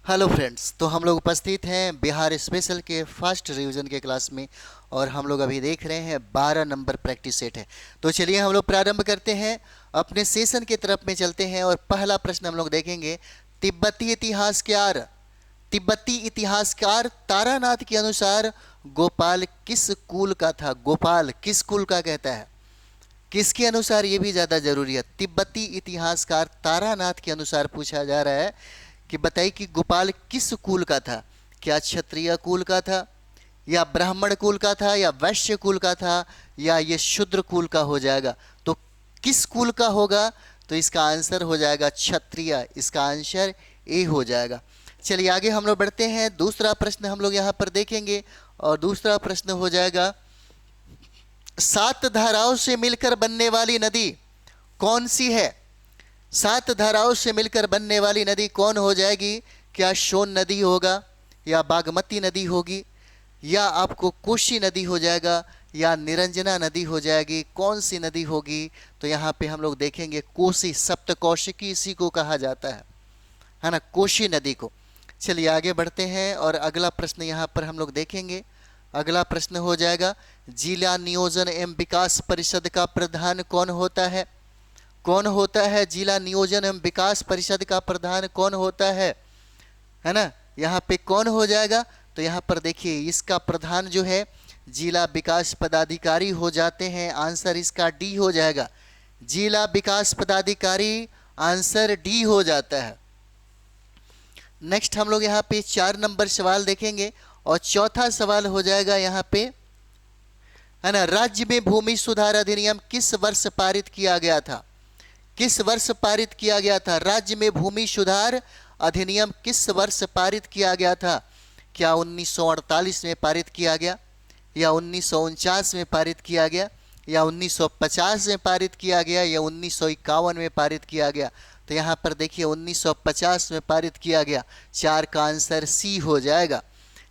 Hello friends, तो हम लोग उपस्थित हैं बिहार स्पेशल के फर्स्ट रिवीजन के क्लास में। और हम लोग अभी देख रहे हैं 12 नंबर प्रैक्टिस सेट है। तो चलिए हम लोग प्रारंभ करते हैं, अपने सेशन की तरफ में चलते हैं। और पहला प्रश्न हम लोग देखेंगे, तिब्बती इतिहासकार तारानाथ के अनुसार गोपाल किस कुल का था? गोपाल किस कुल का कहता है, किसके अनुसार, ये भी ज़्यादा जरूरी है। तिब्बती इतिहासकार तारानाथ के अनुसार पूछा जा रहा है कि बताइए कि गोपाल किस कुल का था। क्या क्षत्रिय कुल का था, या ब्राह्मण कुल का था, या वैश्य कुल का था, या ये शूद्र कुल का हो जाएगा? तो किस कुल का होगा? तो इसका आंसर हो जाएगा क्षत्रिय। इसका आंसर ए हो जाएगा। चलिए आगे हम लोग बढ़ते हैं। दूसरा प्रश्न हम लोग यहाँ पर देखेंगे, और दूसरा प्रश्न हो जाएगा, 7 धाराओं से मिलकर बनने वाली नदी कौन सी है? 7 धाराओं से मिलकर बनने वाली नदी कौन हो जाएगी? क्या सोन नदी होगा, या बागमती नदी होगी, या आपको कोशी नदी हो जाएगा, या निरंजना नदी हो जाएगी? कौन सी नदी होगी? तो यहाँ पे हम लोग देखेंगे कोसी, सप्तकौशिकी इसी को कहा जाता है ना, कोशी नदी को। चलिए आगे बढ़ते हैं, और अगला प्रश्न यहाँ पर हम लोग देखेंगे। अगला प्रश्न हो जाएगा, जिला नियोजन एवं विकास परिषद का प्रधान कौन होता है? कौन होता है जिला नियोजन एवं विकास परिषद का प्रधान? कौन होता है ना, यहाँ पे कौन हो जाएगा? तो यहाँ पर देखिए, इसका प्रधान जो है जिला विकास पदाधिकारी हो जाते हैं। आंसर इसका डी हो जाएगा, जिला विकास पदाधिकारी। आंसर डी हो जाता है। नेक्स्ट हम लोग यहाँ पे 4 नंबर सवाल देखेंगे, और चौथा सवाल हो जाएगा यहाँ पे, है ना, राज्य में भूमि सुधार अधिनियम किस वर्ष पारित किया गया था? किस वर्ष पारित किया गया था? राज्य में भूमि सुधार अधिनियम किस वर्ष पारित किया गया था? क्या 1948 में पारित किया गया, या 1949 में पारित किया गया, या 1950 में पारित किया गया, या 1951 में पारित किया गया? तो यहाँ पर देखिए 1950 में पारित किया गया। 4 का आंसर सी हो जाएगा।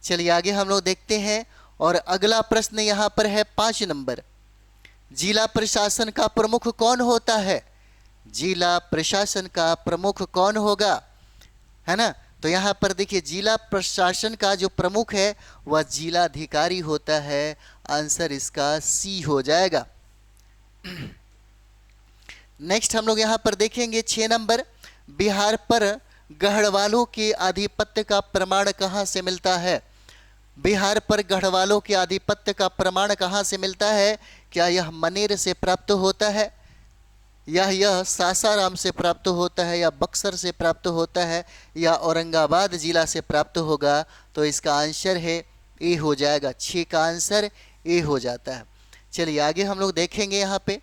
चलिए आगे हम लोग देखते हैं, और अगला प्रश्न यहाँ पर है 5 नंबर, जिला प्रशासन का प्रमुख कौन होता है? जिला प्रशासन का प्रमुख कौन होगा, है ना? तो यहाँ पर देखिए, जिला प्रशासन का जो प्रमुख है वह जिलाधिकारी होता है। आंसर इसका सी हो जाएगा। नेक्स्ट हम लोग यहाँ पर देखेंगे 6 नंबर, बिहार पर गढ़वालों के आधिपत्य का प्रमाण कहाँ से मिलता है? बिहार पर गढ़वालों के आधिपत्य का प्रमाण कहाँ से मिलता है? क्या यह मनेर से प्राप्त होता है, या यह सासाराम से प्राप्त होता है, या बक्सर से प्राप्त होता है, या औरंगाबाद जिला से प्राप्त होगा? तो इसका आंसर है ए हो जाएगा। 6 का आंसर ए हो जाता है। चलिए आगे हम लोग देखेंगे यहाँ पे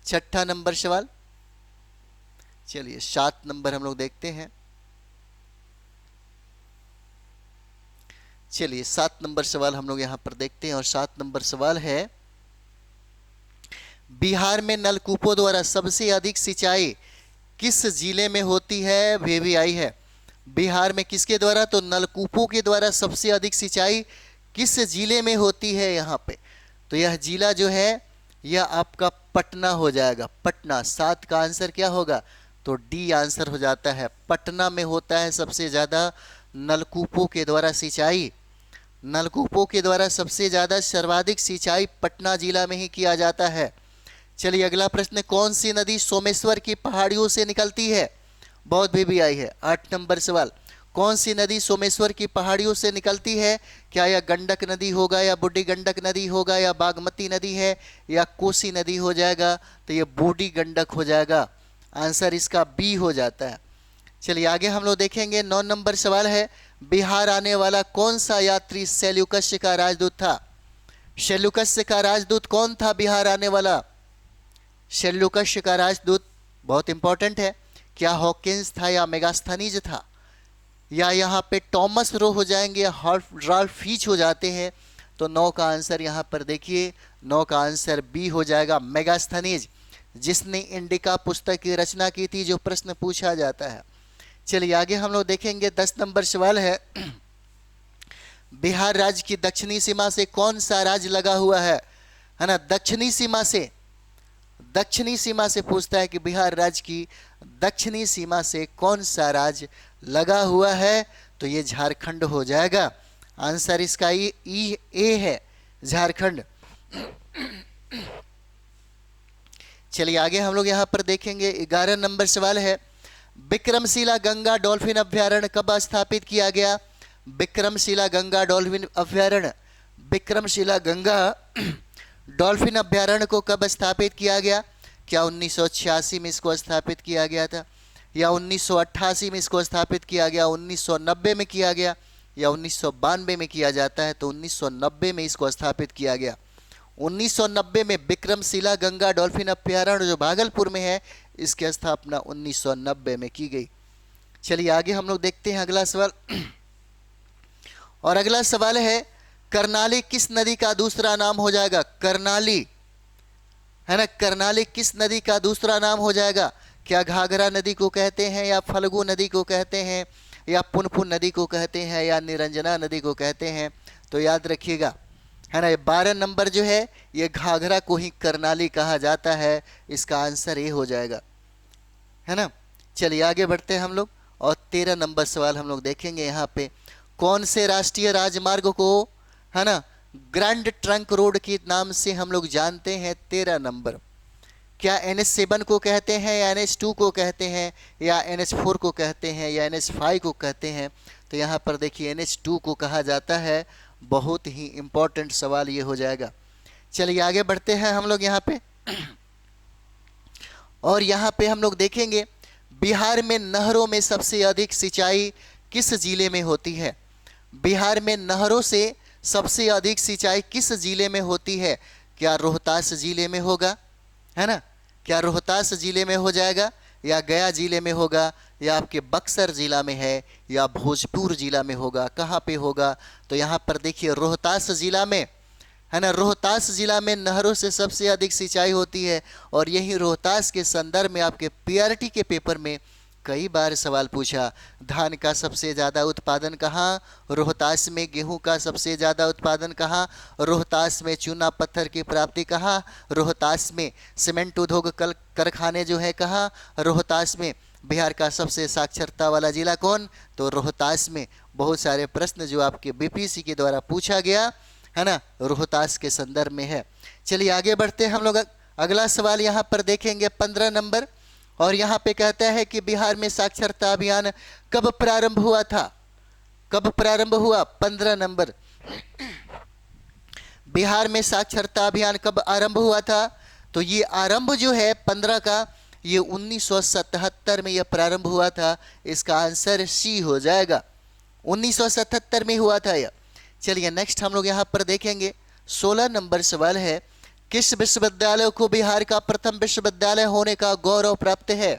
6ठा नंबर सवाल। चलिए 7 नंबर हम लोग देखते हैं। चलिए 7 नंबर सवाल हम लोग यहाँ पर देखते हैं, और 7 नंबर सवाल है, बिहार में नलकूपों द्वारा सबसे अधिक सिंचाई किस जिले में होती है? वे भी आई है। बिहार में किसके द्वारा? तो नलकूपों के द्वारा सबसे अधिक सिंचाई किस जिले में होती है यहाँ पे? तो यह जिला जो है यह आपका पटना हो जाएगा। पटना। 7 का आंसर क्या होगा? तो डी आंसर हो जाता है। पटना में होता है सबसे ज़्यादा नलकूपों के द्वारा सिंचाई। नलकूपों के द्वारा सबसे ज़्यादा सर्वाधिक सिंचाई पटना जिला में ही किया जाता है। चलिए अगला प्रश्न, कौन सी नदी सोमेश्वर की पहाड़ियों से निकलती है? बहुत भी आई है। 8 नंबर सवाल, कौन सी नदी सोमेश्वर की पहाड़ियों से निकलती है? क्या यह गंडक नदी होगा, या बूढ़ी गंडक नदी होगा, या बागमती नदी है, या कोसी नदी हो जाएगा? तो यह बूढ़ी गंडक हो जाएगा। आंसर इसका बी हो जाता है। चलिए आगे हम लोग देखेंगे 9 नंबर सवाल है, बिहार आने वाला कौन सा यात्री सेल्यूकस का राजदूत था? सेल्यूकस का राजदूत कौन था बिहार आने वाला? सेल्यूकस का राजदूत बहुत इंपॉर्टेंट है। क्या हॉकिंस था, या मेगास्थनीज था, या यहाँ पे टॉमस रो हो जाएंगे, या राल्फ फीच हो जाते हैं? तो 9 का आंसर यहाँ पर देखिए, 9 का आंसर बी हो जाएगा, मेगास्थनीज, जिसने इंडिका पुस्तक की रचना की थी, जो प्रश्न पूछा जाता है। चलिए आगे हम लोग देखेंगे 10 नंबर सवाल है, बिहार राज्य की दक्षिणी सीमा से कौन सा राज्य लगा हुआ है ना? दक्षिणी सीमा से पूछता है कि बिहार राज्य की दक्षिणी सीमा से कौन सा राज्य लगा हुआ है? तो ये झारखंड हो जाएगा। आंसर इसका ए है, झारखंड। चलिए आगे हम लोग यहाँ पर देखेंगे। 11 नंबर सवाल है, विक्रमशिला गंगा डॉल्फिन अभ्यारण्य कब स्थापित किया गया? विक्रमशिला गंगा डॉल्फिन अभ्यारण्य, विक्रमशिला गंगा डॉल्फिन अभ्यारण्य को कब स्थापित किया गया? क्या 1986 में इसको स्थापित किया गया था, या 1988 में इसको स्थापित किया गया, 1990 में किया गया, या 1992 में किया जाता है? तो 1990 में इसको स्थापित किया गया। 1990 में विक्रमशिला गंगा डॉल्फिन अभ्यारण्य जो भागलपुर में है, इसकी स्थापना 1990 में की गई। चलिए आगे हम लोग देखते हैं अगला सवाल। और अगला सवाल है, करनाली किस नदी का दूसरा नाम हो जाएगा? करनाली है ना, करनाली किस नदी का दूसरा नाम हो जाएगा? क्या घाघरा नदी को कहते हैं, या फल्गु नदी को कहते हैं, या पुनपुन नदी को कहते हैं, या निरंजना नदी को कहते हैं? तो याद रखिएगा, है ना, ये 12 नंबर जो है ये घाघरा को ही करनाली कहा जाता है। इसका आंसर ये हो जाएगा, है ना। चलिए आगे बढ़ते हैं हम लोग, और 13 नंबर सवाल हम लोग देखेंगे। यहाँ पे कौन से राष्ट्रीय राजमार्ग को, है ना, ग्रैंड ट्रंक रोड के नाम से हम लोग जानते हैं? 13 नंबर। क्या NH7 को कहते हैं, या NH2 को कहते हैं, या NH4 को कहते हैं, या NH5 को कहते हैं? तो यहाँ पर देखिए NH2 को कहा जाता है। बहुत ही इंपॉर्टेंट सवाल ये हो जाएगा। चलिए आगे बढ़ते हैं हम लोग यहाँ पे। और यहाँ पे हम लोग देखेंगे, बिहार में नहरों में सबसे अधिक सिंचाई किस जिले में होती है? बिहार में नहरों से सबसे अधिक सिंचाई किस जिले में होती है? क्या रोहतास जिले में होगा, है ना? क्या रोहतास जिले में हो जाएगा, या गया जिले में होगा, या आपके बक्सर जिला में है, या भोजपुर जिला में होगा? कहाँ पे होगा? तो यहाँ पर देखिए रोहतास जिला में, है ना, रोहतास जिला में नहरों से सबसे अधिक सिंचाई होती है। और यही रोहतास के संदर्भ में आपके PRT के पेपर में कई बार सवाल पूछा, धान का सबसे ज़्यादा उत्पादन कहाँ? रोहतास में। गेहूं का सबसे ज़्यादा उत्पादन कहाँ? रोहतास में। चूना पत्थर की प्राप्ति कहाँ? रोहतास में। सीमेंट उद्योग कारखाने जो है कहाँ? रोहतास में। बिहार का सबसे साक्षरता वाला जिला कौन? तो रोहतास में। बहुत सारे प्रश्न जो आपके BPSC के द्वारा पूछा गया, है ना, रोहतास के संदर्भ में है। चलिए आगे बढ़ते हैं हम लोग। अगला सवाल यहाँ पर देखेंगे 15 नंबर, और यहाँ पे कहता है कि बिहार में साक्षरता अभियान कब प्रारंभ हुआ था? कब प्रारंभ हुआ? 15 नंबर। बिहार में साक्षरता अभियान कब आरंभ हुआ था? तो ये आरंभ जो है 15 का, ये 1977 में यह प्रारंभ हुआ था। इसका आंसर C हो जाएगा, 1977 में हुआ था यह। चलिए नेक्स्ट हम लोग यहाँ पर देखेंगे। 16 नंबर सवाल है, किस विश्वविद्यालय को बिहार का प्रथम विश्वविद्यालय होने का गौरव प्राप्त है?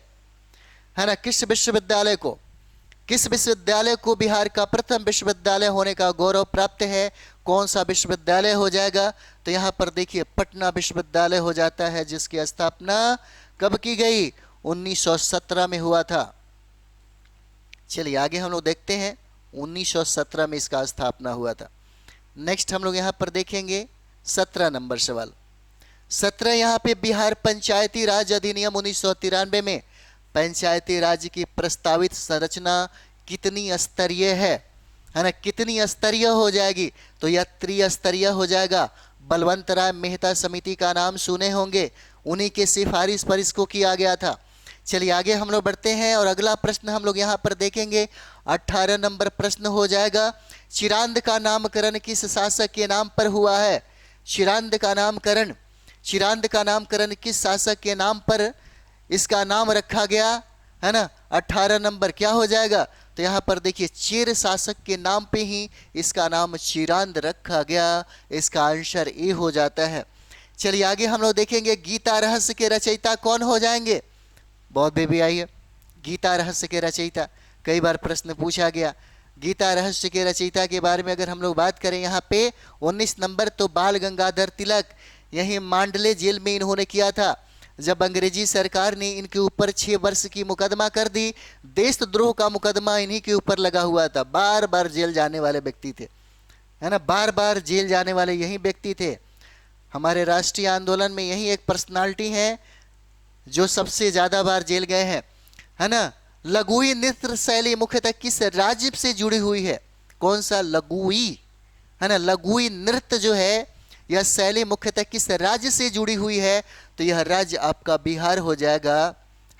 है ना, किस विश्वविद्यालय को, किस विश्वविद्यालय को बिहार का प्रथम विश्वविद्यालय होने का गौरव प्राप्त है? कौन सा विश्वविद्यालय हो जाएगा? तो यहाँ पर देखिए पटना विश्वविद्यालय हो जाता है, जिसकी स्थापना कब की गई? 1917 में हुआ था। चलिए आगे हम लोग देखते हैं, 1917 में इसका स्थापना हुआ था। नेक्स्ट हम लोग यहाँ पर देखेंगे 17 नंबर सवाल। 17 यहाँ पे बिहार पंचायती राज अधिनियम 1993 में पंचायती राज की प्रस्तावित संरचना कितनी स्तरीय है ना, कितनी स्तरीय हो जाएगी? तो यह त्रिस्तरीय हो जाएगा। बलवंत राय मेहता समिति का नाम सुने होंगे, उन्हीं के सिफारिश पर इसको किया गया था। चलिए आगे हम लोग बढ़ते हैं, और अगला प्रश्न हम लोग यहाँ पर देखेंगे। 18 नंबर प्रश्न हो जाएगा, चिरांद का नामकरण किस शासक के नाम पर हुआ है? चिरांद का नामकरण, चिरांद का नामकरण किस शासक के नाम पर इसका नाम रखा गया, है ना? 18 नंबर क्या हो जाएगा? तो यहाँ पर देखिए चेर शासक के नाम पे ही इसका नाम चिरांद रखा गया। इसका आंसर ए हो जाता है। चलिए आगे हम लोग देखेंगे, गीता रहस्य के रचयिता कौन हो जाएंगे? बहुत बेबी आई है, गीता रहस्य के रचयिता कई बार प्रश्न पूछा गया। गीता रहस्य के रचयिता के बारे में अगर हम लोग बात करें यहाँ पे 19 नंबर, तो बाल गंगाधर तिलक, यही मांडले जेल में इन्होंने किया था। जब अंग्रेजी सरकार ने इनके ऊपर 6 वर्ष की मुकदमा कर दी, देशद्रोह का मुकदमा इन्हीं के ऊपर लगा हुआ था। बार बार जेल जाने वाले व्यक्ति थे, है ना, बार बार जेल जाने वाले यही व्यक्ति थे। हमारे राष्ट्रीय आंदोलन में यही एक पर्सनालिटी है जो सबसे ज़्यादा बार जेल गए हैं, है ना। लघुई नृत्य शैली मुख्यतः किस राज्य से जुड़ी हुई है? कौन सा लघुई, है ना, लघुई नृत्य जो है यह शैली मुख्यतः किस राज्य से जुड़ी हुई है? तो यह राज्य आपका बिहार हो जाएगा,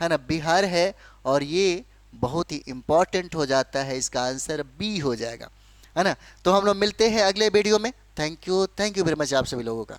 है ना, बिहार है। और ये बहुत ही इंपॉर्टेंट हो जाता है, इसका आंसर बी हो जाएगा, है ना। तो हम लोग मिलते हैं अगले वीडियो में। थैंक यू वेरी मच आप सभी लोगों का।